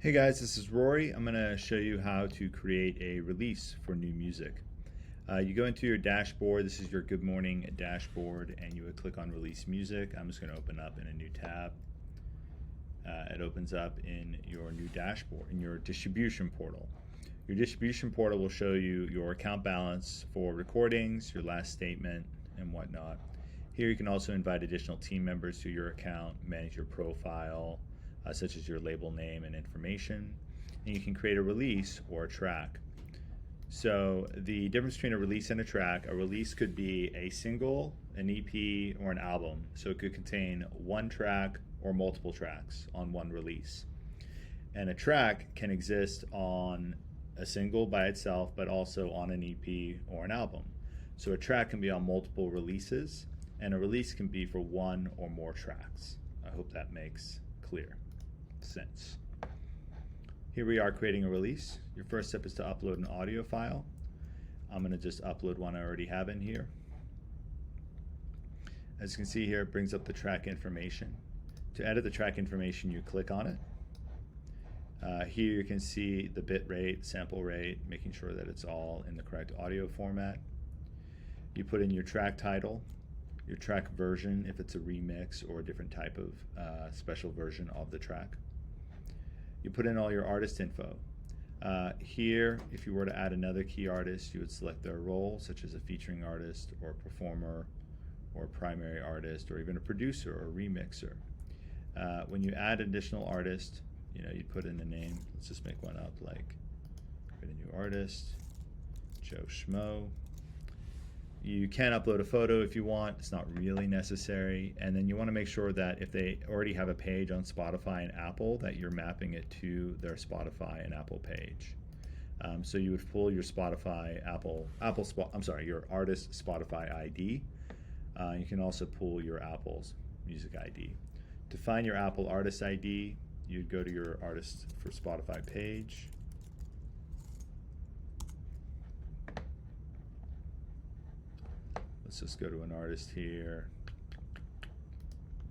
Hey guys, this is Rory. I'm going to show you how to create a release for new music. You go into your dashboard. This is your Good Morning dashboard, and you would click on Release Music. I'm just going to open up in a new tab. It opens up in your new dashboard, in your distribution portal. Your distribution portal will show you your account balance for recordings, your last statement, and whatnot. Here you can also invite additional team members to your account, manage your profile, such as your label name and information, and you can create a release or a track. So the difference between a release and a release could be a single, an EP, or an album. So it could contain one track or multiple tracks on one release. And a track can exist on a single by itself, but also on an EP or an album. So a track can be on multiple releases, and a release can be for one or more tracks. I hope that makes clear sense. Here we are creating a release. Your first step is to upload an audio file. I'm going to just upload one I already have in here. As you can see here, it brings up the track information. To edit the track information, you click on it. Here you can see the bit rate, sample rate, making sure that it's all in the correct audio format. You put in your track title, your track version if it's a remix or a different type of special version of the track. You put in all your artist info. Here, if you were to add another key artist, you would select their role, such as a featuring artist or a performer or a primary artist or even a producer or a remixer. When you add additional artist, you'd put in a name. Let's just make one up, like create a new artist, Joe Schmo. You can upload a photo if you want. It's not really necessary. And then you want to make sure that if they already have a page on Spotify and Apple, that you're mapping it to their Spotify and Apple page. So you would pull your Spotify, your artist Spotify ID. You can also pull your Apple's music ID. To find your Apple artist ID, you'd go to your artist for Spotify page. Let's just go to an artist here,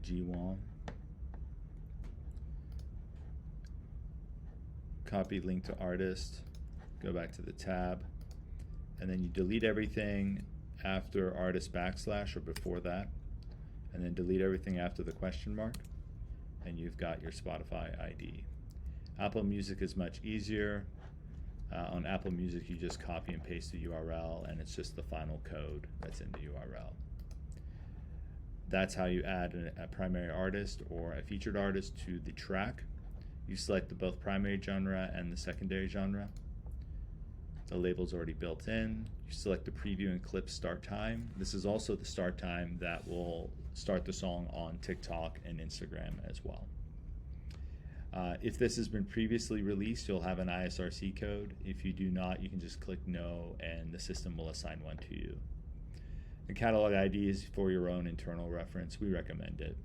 G1. Copy link to artist, go back to the tab, and then you delete everything after artist / or before that, and then delete everything after the question mark, and you've got your Spotify ID. Apple Music is much easier. On Apple Music, you just copy and paste the URL, and it's just the final code that's in the URL. That's how you add a primary artist or a featured artist to the track. You select the both primary genre and the secondary genre. The label's already built in. You select the preview and clip start time. This is also the start time that will start the song on TikTok and Instagram as well. If this has been previously released, you'll have an ISRC code. If you do not, you can just click no and the system will assign one to you. The catalog ID is for your own internal reference. We recommend it.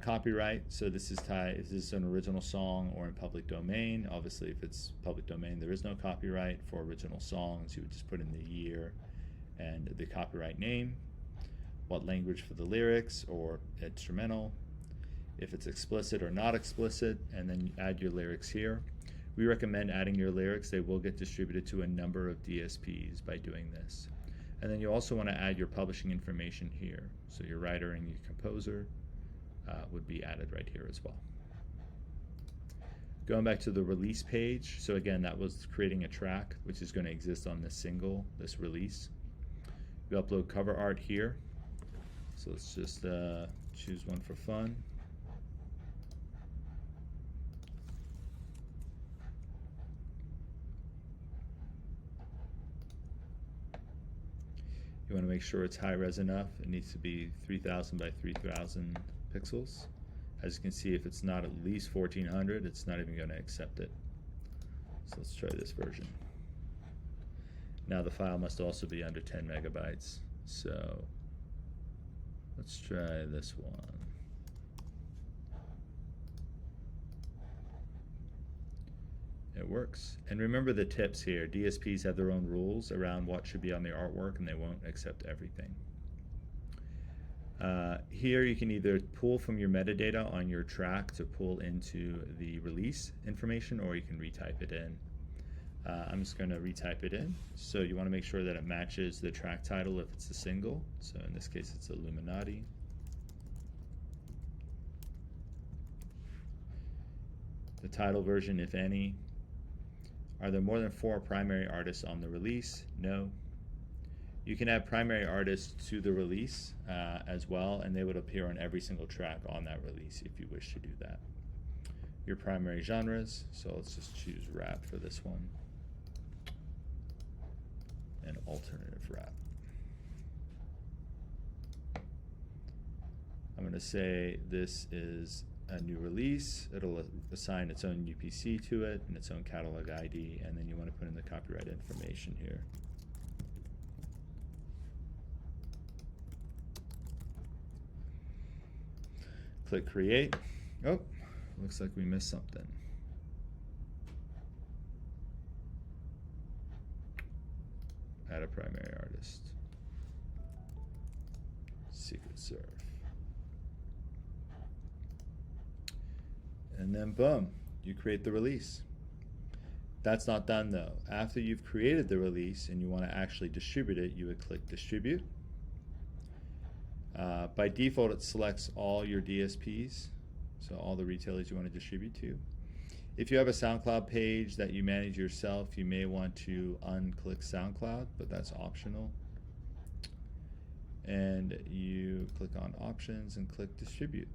Copyright, so this is if this is an original song or in public domain. Obviously, if it's public domain, there is no copyright. For original songs, you would just put in the year and the copyright name, what language for the lyrics or instrumental, if it's explicit or not explicit, and then you add your lyrics here. We recommend adding your lyrics. They will get distributed to a number of DSPs by doing this. And then you also want to add your publishing information here. So your writer and your composer would be added right here as well. Going back to the release page, so again, that was creating a track which is going to exist on this single, this release. You upload cover art here. So let's just choose one for fun. You want to make sure it's high res enough. It needs to be 3000 by 3000 pixels. As you can see, if it's not at least 1400, it's not even going to accept it. So let's try this version. Now the file must also be under 10 megabytes. So let's try this one. It works. And remember the tips here. DSPs have their own rules around what should be on their artwork, and they won't accept everything. Here you can either pull from your metadata on your track to pull into the release information, or you can retype it in. I'm just going to retype it in. So you want to make sure that it matches the track title if it's a single. So in this case it's Illuminati. The title version, if any. Are there more than 4 primary artists on the release? No. You can add primary artists to the release as well, and they would appear on every single track on that release if you wish to do that. Your primary genres, so let's just choose rap for this one, and alternative rap. I'm going to say this is a new release. It'll assign its own UPC to it and its own catalog ID, and then you want to put in the copyright information here. Click create. Oh, looks like we missed something. Add a primary artist. Secret Surf. And then boom, you create the release. That's not done though. After you've created the release and you want to actually distribute it, you would click distribute. By default, it selects all your DSPs, so all the retailers you want to distribute to. If you have a SoundCloud page that you manage yourself, you may want to unclick SoundCloud, but that's optional. And you click on options and click distribute.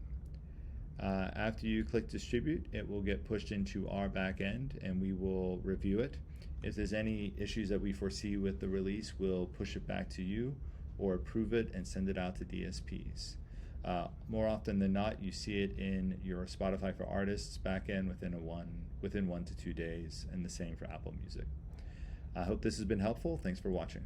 After you click distribute, it will get pushed into our back end and we will review it. If there's any issues that we foresee with the release, we'll push it back to you or approve it and send it out to DSPs. More often than not, you see it in your Spotify for Artists backend within 1 to 2 days, and the same for Apple Music. I hope this has been helpful. Thanks for watching.